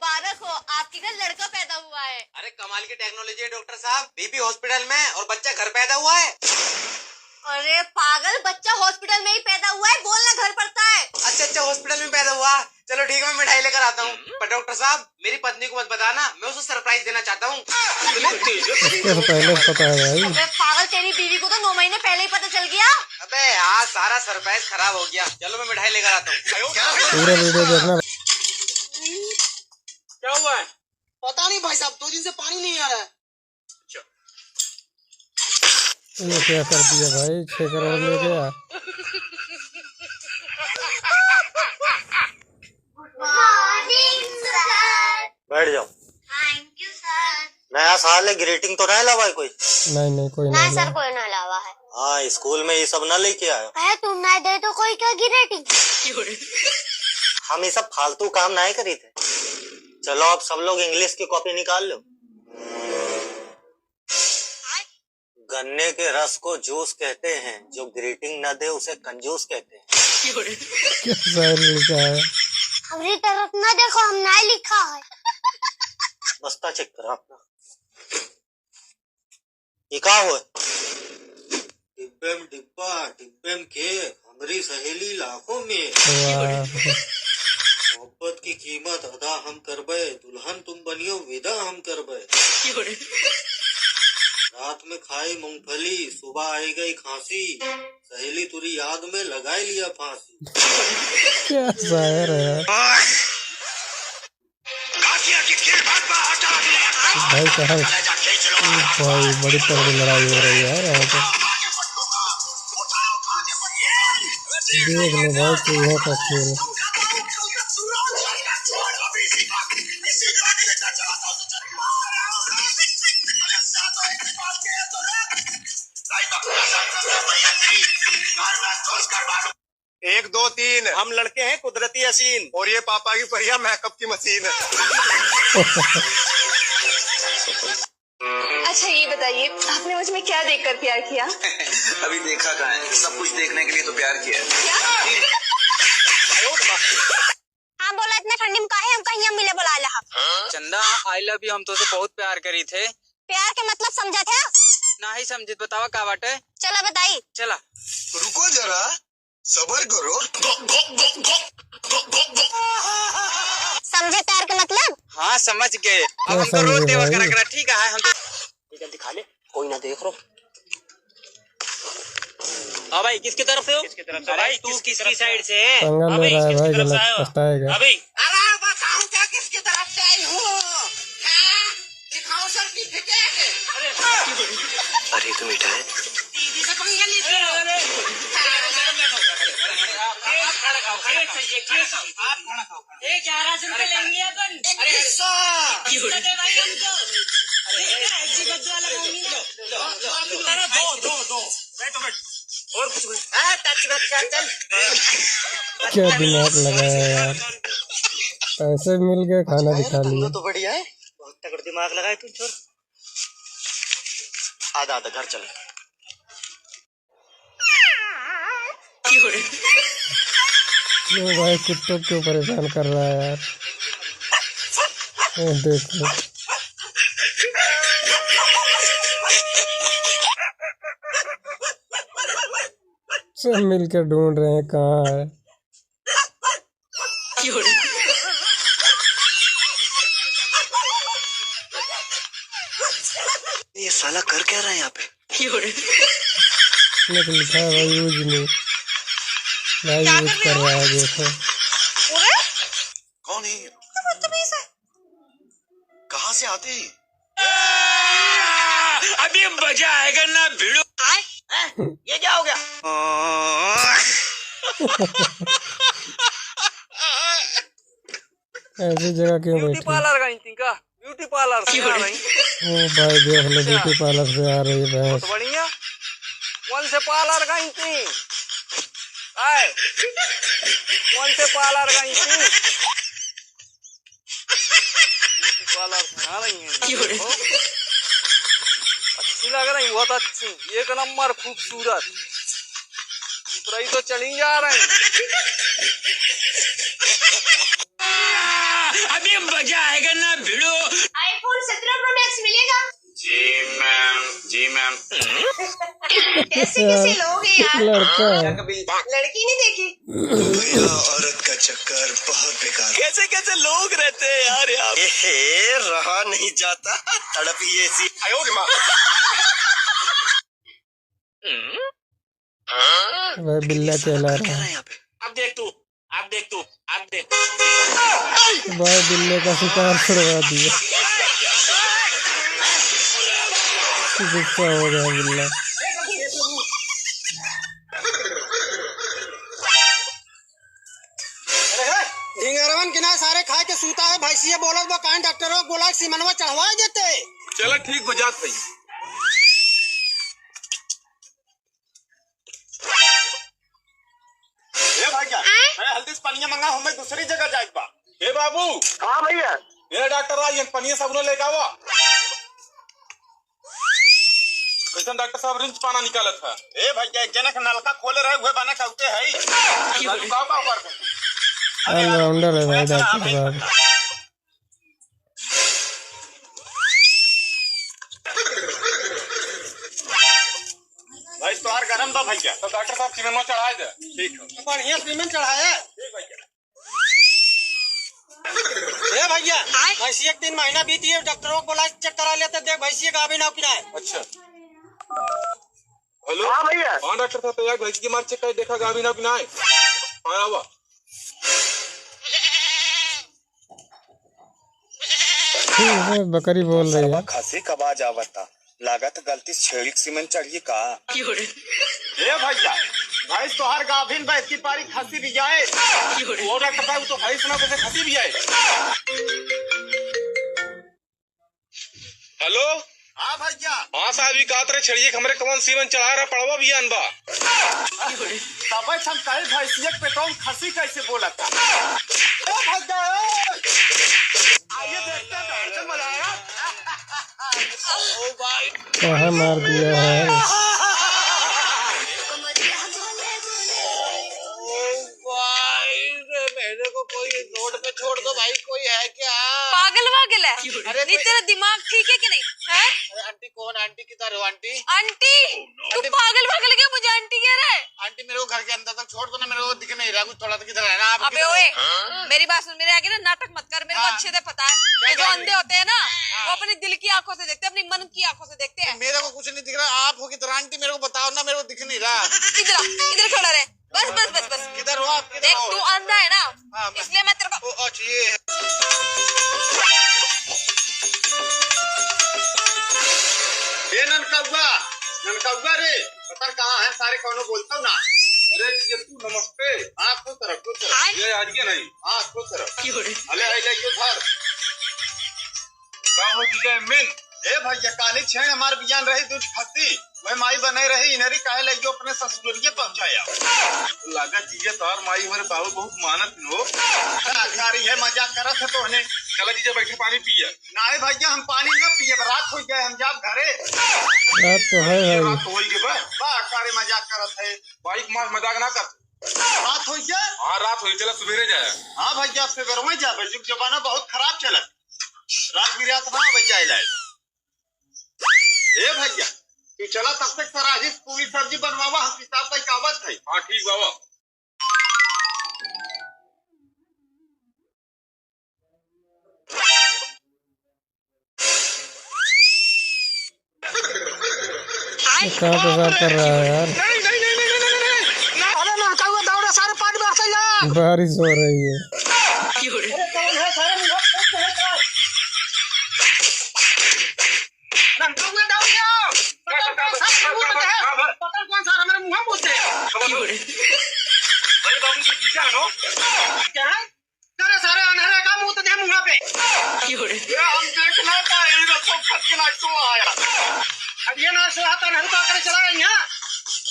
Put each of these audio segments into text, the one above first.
मुबारक हो, आपके घर लड़का पैदा हुआ है। अरे कमाल की टेक्नोलॉजी है डॉक्टर साहब, बीबी हॉस्पिटल में और बच्चा घर पैदा हुआ है। अरे पागल, बच्चा हॉस्पिटल में ही पैदा हुआ है, बोलना घर पड़ता है। अच्छा हॉस्पिटल में पैदा हुआ, चलो ठीक है मैं मिठाई लेकर आता हूँ। पर डॉक्टर साहब मेरी पत्नी को मत बताना, मैं उसे सरप्राइज देना चाहता हूँ। पहले पता है भाई। अबे पागल, तेरी बीवी को तो 9 महीने पहले ही पता चल गया। अबे यार सारा सरप्राइज खराब हो गया, चलो मैं मिठाई लेकर आता हूँ। पूरा वीडियो देखना। क्या हुआ है? पता नहीं भाई साहब, 2 दिन से पानी नहीं आ रहा है। ये क्या कर दिया भाई, 6 करोड़ ले गया। बैठ जाओ। Thank you sir. नया साल है, ग्रीटिंग तो नहीं लावा है कोई? नहीं कोई नहीं नहीं सर, कोई ना लावा है। हाँ स्कूल में ये सब ना लेके आयो। है तुम ना दे तो कोई क्या गिरेटिंग। हम ये सब फालतू काम नहीं करी थे। चलो अब सब लोग इंग्लिश की कॉपी निकाल लो। गन्ने के रस को जूस कहते हैं, जो ग्रीटिंग न दे उसे कंजूस कहते हैं। क्या शायरी लिखा है। हमारी तरफ ना देखो, हम ना लिखा है। बस्ता चेक करो अपना। ये क्या हुआ? डिब्बेम डिब्बा डिब्बेम के हमारी सहेली लाखों में। मोहब्बत की कीमत अदा हम करबे, दुल्हन तुम बनियो विदा हम करबे। रात में खाई मूंगफली, सुबह आई गई खांसी, सहेली तुरी याद में लगाई लिया फांसी। क्या शायर है भाई साहब। भाई बड़ी तगड़ी लड़ाई हो रही है यहाँ पे। देख लो भाई चूहों का खेल। एक दो तीन, हम लड़के हैं कुदरती हसीन, और ये पापा की परिया मेकअप की मशीन है। अच्छा ये बताइए, आपने मुझ में क्या देखकर प्यार किया? अभी देखा कहाँ है, सब कुछ देखने के लिए तो प्यार किया। हाँ बोला, इतने ठंडी में काहे हम कहीं मिले बुला ला। चंदा आई लव यू, हम तो बहुत प्यार करी थे। प्यार के मतलब समझा था ना ही समझे, बतावा का बाटे। चला बताई। चला रुको जरा, सबर करो। समझे प्यार का मतलब? हाँ समझ गए। अब हम तो समझे रोज देवा भाई? करा ठीक है। हम तो जल्दी खा ले, कोई ना देख रो। हाँ भाई किसकी तरफ से हो? किसकी तरफ से भाई? तू किसकी साइड से है? पंगा ले रहा है भाई, गलत पछताएगा। अभी अरे बताऊं क्या किसकी तरफ से आई हूँ? दिखाओ सर्टिफिकेट। अरे तो मीठा है। दीदी से पंगा लेते हो? एक 11 रुपए लेंगे अपन। 2100। दे भाई हमको। ऐसी बद्दुआ लगाऊंगी ना। क्या दिमाग लगाया यार, पैसे मिल गए, खाना भी खा लिया। तो बढ़िया है, बहुत तगड़ा दिमाग लगाए तू छोर। आधा आधा घर चल। क्यों भाई कुत्तों क्यों परेशान कर रहा है यार। देखो सब मिलकर ढूंढ रहे हैं कहाँ है। ये साला कर क्या रहा है यहाँ पे? इसमें तो लिखा है भाई यूज नहीं, भाई यूज कर रहा है। देखो कौन है? कहाँ से आते हैं? अभी मजा आएगा ना भिड़ो। ये क्या हो गया? ऐसी जगह क्यों बैठी? पार्लर का इनका ब्यूटी पार्लर से आ रही। ओ भाई देख लो, ब्यूटी पार्लर से आ रही है भैंस। बढ़िया कौन से पार्लर का इंती आए, कौन से पार्लर का इंती पार्लर से आ रही है। अच्छी लग रही, बहुत अच्छी, एक नंबर खूबसूरत। दूसरा तो चली जा रहे हैं। अभी अरे मजा आएगा ना भिड़ो। आईफोन 17 प्रो मैक्स मिलेगा? जी मैम। कैसे कैसे लोग हैं यार। लड़का है। लड़की नहीं देखी? भैया औरत का चक्कर बहुत बेकार। कैसे कैसे लोग रहते हैं यार यहाँ। रहा नहीं जाता, तड़प ही ऐसी। वह बिल्ला चला रहा है। अब देख तू, अब देख तू, अब देख। भाई बिल्ले का शिकार छुड़वा दिया। गुस्सा हो गया बिल्ला। ढिंगरवन किना सारे खाए के सूता है भैंसिया बोलत बा काहे डॉक्टर हो बोला सीमनवा चढ़वा देते। चलो ठीक बजात भाई। भैया मैं हल्दी से पनिया मंगा हूँ, मैं दूसरी जगह जाए बा। ए बाबू। हाँ भैया। मेरा डॉक्टर आई पनिया साबुन लेके आवा। कैसन डॉक्टर साहब रिंच पाना निकालत है। ए भैया एक जनक नलका खोले रहे हुए बना कहते है। ऑलराउंडर है भाई डॉक्टर साहब। भाई तोहार गरम बा भैया। तो डॉक्टर साहब सीमेंट चढ़ाए दे। ठीक है। बढ़िया सीमेंट चढ़ाया। ठीक भैया। ए भैया भैंसिया के 3 महीना बीती है डॉक्टरों को बोला चेक करा लेते देख भैंसिया का भी ना किना है। अच्छा हेलो। हाँ भैया। हाँ डॉक्टर साहब तो यार भैंस की मार चेक कर देखा गाभी ना कि ना है। हाँ आवा। बकरी बोल रही है। खासी कबाज आवता लागत गलती से छेड़ी सीमेंट चढ़िए का। ए भैया भैंस तोहार गाभिन भैंस की पारी खसी भी जाए। वो डॉक्टर साहब तो भैंस ना कैसे खसी भी आए। हेलो। हाँ भैया। हाँ साहब ये कातरे छड़िए हमरे कौन सीमेंट चढ़ा रहा पड़वा भी अनबा। तब हम कहे भैंसिया पेट्रोल खसी कैसे बोला था। आइए देखते हैं कैसे मजा आया। कहाँ मार दिया है। मेरे को कोई रोड पे छोड़ दो भाई, कोई है क्या? पागल वागल है? नहीं तेरा दिमाग ठीक है कि नहीं है? अरे आंटी कौन? आंटी किधर हो आंटी? आंटी तू पागल वागल क्या मुझे आंटी कह रहा है? आंटी मेरे को घर के अंदर तक छोड़ दो ना, मेरे को दिख नहीं रहा कुछ, थोड़ा तो किधर है ना आप? अबे ओए मेरी बात सुन, मेरे आगे ना नाटक मत कर। मेरे को अच्छे से पता है कि जो अंधे होते हैं ना वो अपनी दिल की आंखों से देखते हैं, अपनी मन की आंखों से देखते हैं। मेरे को कुछ नहीं दिख रहा, आप हो किधर? आंटी मेरे को बताओ ना, मेरे को दिख नहीं रहा। इधर खड़ा रहे। बस बस बस बस। किधर हो आप? किधर देख हो? तू अंधा है ना हाँ, इसलिए मैं तेरे को। अच्छा ये है। ये ननकौआ रे पता कहाँ है सारे कौनो बोलता हूँ ना। अरे तू नमस्ते। हाँ खुश रहो। ये आज के नहीं। हाँ खुश रहो। अले अले यो धर का हो जीजा मेन। ए भैया काली छेड़ हमार बियान रही दूध फंसी वह माई बने रही इनरी काहे लगी अपने ससुरिये पहुंचाया। लगा जीजा तार माई हमारे बाबू बहुत मानत हो। सारी है मजाक करत है तो हने। चला जीजा बैठ के पानी पिया। नाए भैया हम पानी न पिए रात हो गए हम जाब घरे। रात तो है भाई। रात हो गई बा सारे मजाक करत है। भाई मजाक ना कर। रात हो गया। हाँ रात हुई, चला सवेरे जाए। हाँ भैया फिर में जा जुग जमाना बहुत खराब चलत। रात बिरात ना भैया इलाज। ए भैया तू चला तब तक सराजी पूरी सब्जी बनवावा हम हिसाब का कावत है। हाँ ठीक बाबा। कहाँ पेशाब कर रहा है यार। अरे लड़का हुआ दौड़ा सारे पानी में से जा। बारिश हो रही है। अरे कौन है सारे मुंह पे है लड़का हुआ दौड़ गया। पता कौन सा मुंह पे है। पता कौन सा मेरे मुंह में बोलते हैं। अरे बाबू तो जीजा नो। क्या तेरे सारे अनहरे का मुंह तो दे मुंह पे। ये हम देख ना पाए तो फट के लाइट तो आया। अब ये ना सो हाथ अनहर का करे चला यहाँ।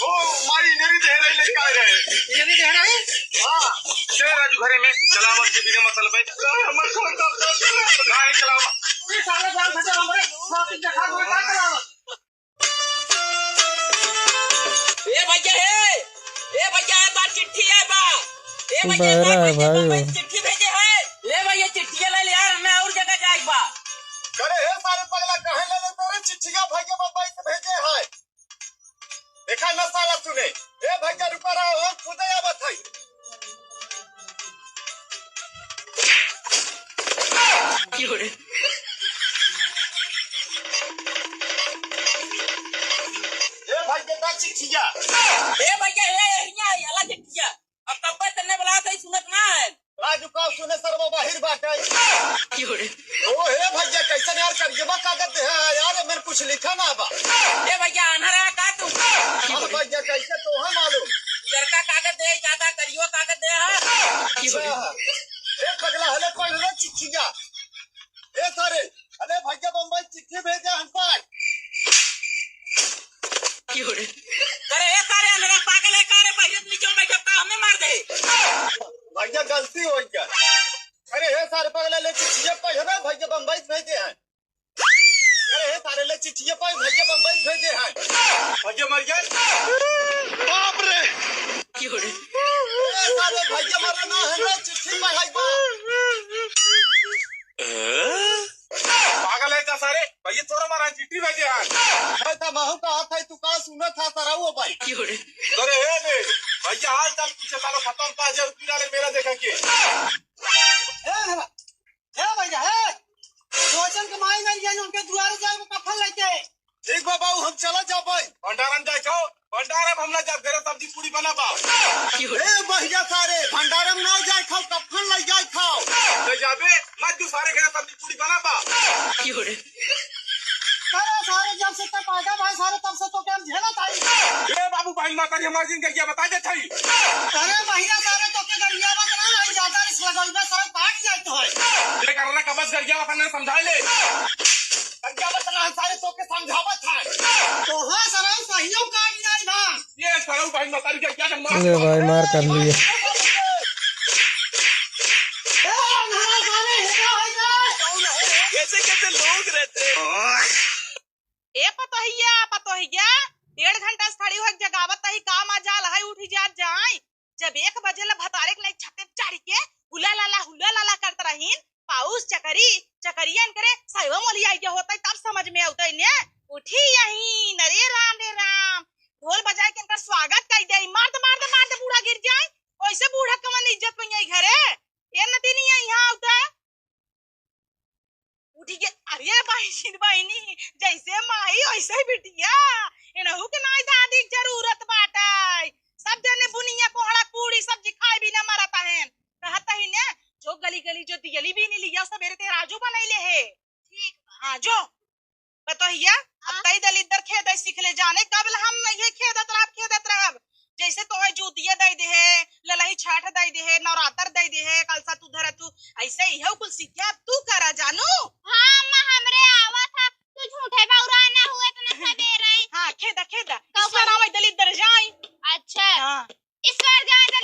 ओ माई इधर ही दे रही लेके आ रहे। ये नहीं दे रही। हाँ चल राजू घरे में चलावा के बिना मतलब है। हम छोड़ दो नहीं चलावा। ये सारे बाल फटे हमरे माफी दिखा दो क्या करावा। ए भैया एक बार चिट्ठी है बा। ए बहरा है भाई वो। चिट्ठी भेजे है। ले भैया चिट्ठी ले यार अरे हे सारे पगला कहे ले तोरे चिट्ठिया भैया बम्बई से भेजे है। देखा न साला सुने ए भैया रुका रहा हो खुद आवत है। ए भैया का चिट्ठिया ए भैया यहाँ याला चिट्ठिया अब तब पे तन्ने बुला था सुनत ना है राजू का सुने सर्व बाहिर बाटे। ओ हे भैया कैसे यार करजबा कागज है यार मैंने कुछ लिखा ना बा। ए भैया अनहरा का तू अब भैया कैसे तो है मालूम लड़का कागज दे चाहता करियो कागज दे है। ए पगला हले पहले चिट्ठिया ए सारे अरे भैया बम्बई चिट्ठी भेजे हम पर। अरे ए सारे अनहरा पागल है कारे भैया नीचे बैठ का हमें मार दे। भैया गलती हो गया। अरे हे सारे पगला ले चिट्ठिया पहले भैया बम्बई भेजे हैं। अरे हे सारे ले चिट्ठिया पर भैया बम्बई भेजे हैं। भैया मर गए बाप रे। ए सारे भैया मरना है ना चिट्ठी पढ़ाई पागल है क्या सारे भैया तोरा मारा चिट्ठी भेजे हैं। मैं तो महू का हाथ है तू का सुना था सराऊ भाई। अरे हे ने भैया हाल चाल पूछे सालो खत्म 5000 रुपया ले मेरा देखा के ए भैया है रोशन के माई नहीं जाने उनके द्वार जाए वो कफन लेके। ठीक बा बाबू हम चला जा भाई भंडारन जाए छो भंडारन हमला जा घरे सब्जी पूरी बना बा। ए भैया सारे भंडारम ना जाए खाओ कफन ले जाए खाओ ले जाबे मत तू सारे घरे सब्जी पूरी बना बा। अरे सारे जब से तक पैदा भाई सारे तब से तो क्या झेला था। ए बाबू भाई माता जी हमारे दिन क्या बता दे छई। अरे भैया सारे तो के गरिया बात ना है ज्यादा रिस्क लगाई में सारे भाग जाए तो है। ये करना कबस कर गया अपन ने समझा ले क्या बतना है सारे तो के समझावत है। तो हां सारे सहयोग काट जाए ना ये सरू भाई माता जी क्या करना ले भाई मार कर लिए। ए हमारा सारे हेगा है ना कैसे कैसे लोग रहते हैं। ए पतोहिया 1.5 घंटा से खड़ी हो जगावत ही काम आ जाल है उठी जाए जब 1 बजे ला भतारे के छते चाड़ी के हुला लाला करत रहीन पाउस चकरियन करे सैव मोली आई होता तब समझ में आवता ने उठी यही नरे राम ढोल बजाए के इनका स्वागत कर दे मार दे बूढ़ा गिर जाए ओइसे बूढ़ा कमन इज्जत में आई घरे ये नती नहीं है यहां आवता उठी के अरे बहनी जैसे माई वैसे ही बिटिया इनहु के नाई दादी के जरूरत बाटे सब जने बुनिया कोहड़ा पूड़ी सब्जी खाए भी ना मरता है कहता ही ने जो गली जो दियली भी नहीं लिया सवेरे ते राजू बनैले है ठीक हां जो बतोहिया अब तई दल इधर खेद सीख ले जाने कब हम नहीं खेदत रह जैसे तो है जूतिया दे दे है ललही छाठ दे दे है नवरात्र दे दे है कलसा तू धर तू ऐसे ही है कुल सीख अब तू करा जानू। हां अम्मा हमरे आवा था तू झूठे बाउरा ना हुए तो ना दे रही। हां खेदा इस बार आवे दल इधर जाई। अच्छा हां इस बार जाए दल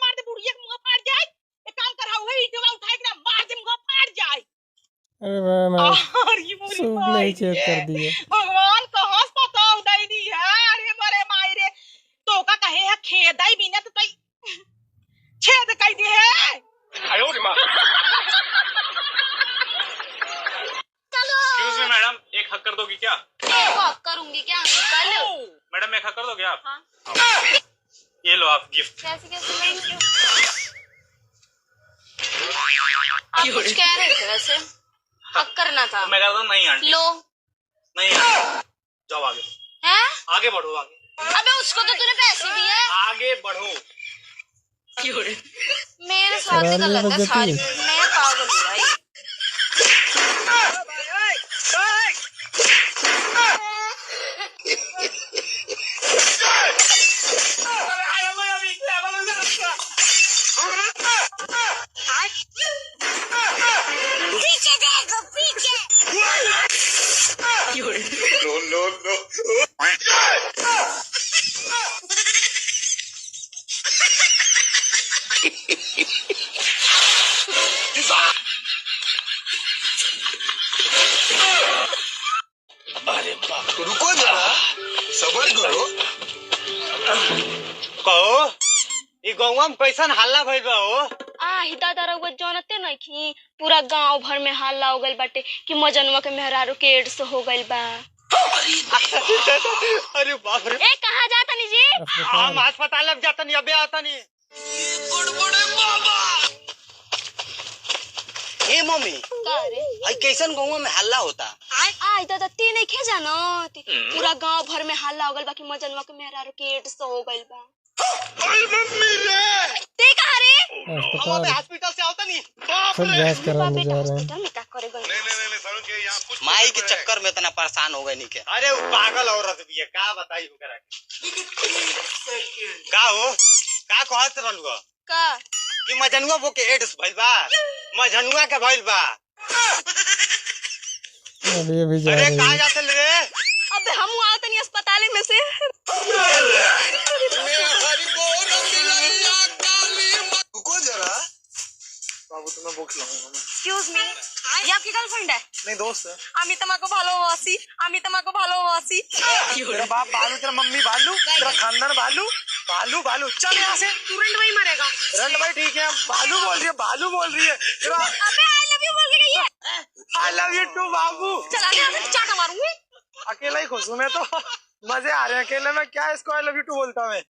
मार दे बुढ़िया के मुंह फाड़ जाए एक काम कर हुए ईटवा उठाए के मार दे मुंह फाड़ जाए। अरे भाई और ये पूरी सूप नहीं चेक कर दिए। भगवान कहां से पता उदई दी है अरे बड़े माई रे तो का कहे है खेदाई बिना तो तई छेद कई दी है आयो रे मां। चलो एक्सक्यूज मी मैडम एक हक कर दोगी क्या। एक हक करूंगी क्या अंकल। मैडम एक हक कर दोगे आप। हाँ। ये लो आप गिफ्ट। कैसे थैंक यू। आप कुछ कह रहे थे वैसे हक करना था। मैं कहता हूँ नहीं आंटी लो नहीं आंटी जाओ आगे हैं आगे बढ़ो आगे। अबे उसको तो तूने पैसे दिए। आगे बढ़ो। मेरे साथ ही गलत है सारी मैं पागल हूँ भाई। पीछे देखो पीछे। नो अरे बाप रुको जरा सबर करो। कहो ई गौवा में कैसन हल्ला भइल बा हो। आही दादा रउआ जानते नहीं पूरा गांव भर में हल्ला हो गइल बाटे कि मजनुआ के मेहरारू के एड्स हो गइल बा। अरे बाप रे, ए कहाँ जाता नी जी? हम अस्पताल में जाता नहीं, अबे आता नहीं। हे मम्मी का रे? भाई कैसन गाँव में हल्ला होता? आई दादा ती नहीं खे जानो पूरा गांव भर में हल्ला हो गइल बा कि मजनुआ के मेहरारू के एड्स हो गइल बा। ते कहाँ रे? हम अबे हॉस्पिटल से आता नहीं। सब जांच कराने जा रहे हैं। हॉस्पिटल में का करे गइल? माई के चक्कर में इतना परेशान हो गए नहीं के। अरे वो पागल औरत भी है, का बताई हो करा का हो का कहत रहलुआ का कि मजनुआ वो के एड्स भइल बा, मजनुआ के भइल बा। अभी भी जा अरे रही कहाँ है। जाते रे? अबे हम आवत नहीं अस्पताल में से। रुको जरा। बाबू तुम्हें बुक लाऊंगा। एक्सक्यूज मी, ये आपकी गर्लफ्रेंड है? नहीं दोस्त है। আমি তোমাকে ভালোবাসি, আমি তোমাকে ভালোবাসি। तेरा बाप भालू, तेरा मम्मी भालू, तेरा खानदान भालू, भालू भालू। चल यहाँ से। तुरंत वही मरेगा। रंड भाई ठीक है, भालू बोल रही है, भालू बोल रही है। तेरा अबे आई लव यू बोल के गई है। आई लव यू टू बाबू। चल आगे आगे चाटा मारूंगी। अकेला ही खुश हूँ मैं तो, मजे आ रहे हैं अकेले में। क्या इसको आई लव यू टू बोलता मैं।